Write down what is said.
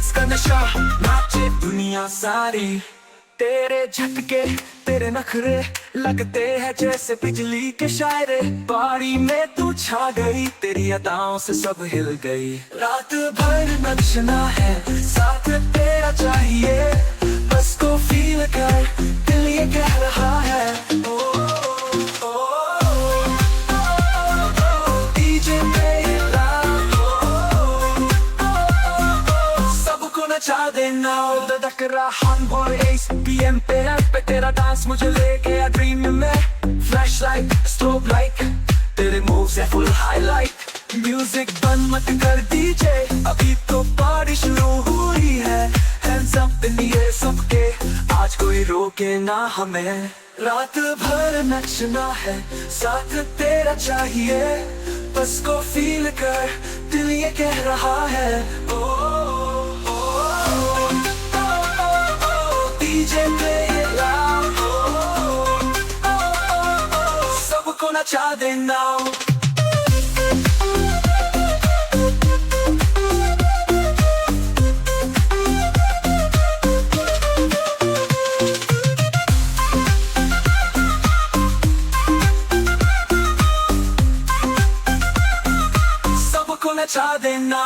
Beats का नशा नाचे दुनिया सारी। तेरे झटके तेरे नखरे लगते हैं जैसे बिजली के शायरे। बारी में तू छा गई, तेरी अदाओं से सब हिल गई। रात भर नचना है, साथ तेरा चाहिए, बस को फील कर दिल ये कह रहा है। ओ, ओ, ओ, डीजे पे ये सबको नचा देना। धड़क रहा बॉय एस पीएम पे तेरा डांस मुझे ले गया ड्रीम में। फ्लैश लाइट स्ट्रोब लाइट तेरे मूव्स है फुल हाईलाइट। म्यूजिक बंद मत कर डीजे, अभी तो पार्टी शुरू हुई है। Hands up in the air सबके, आज कोई रोके ना हमें। रात भर नचना है, साथ तेरा चाहिए, बस को फील कर दिल ये कह रहा है। ओ, डीजे पे ये लाओ, सबको नचा देना। सबको नचा देना।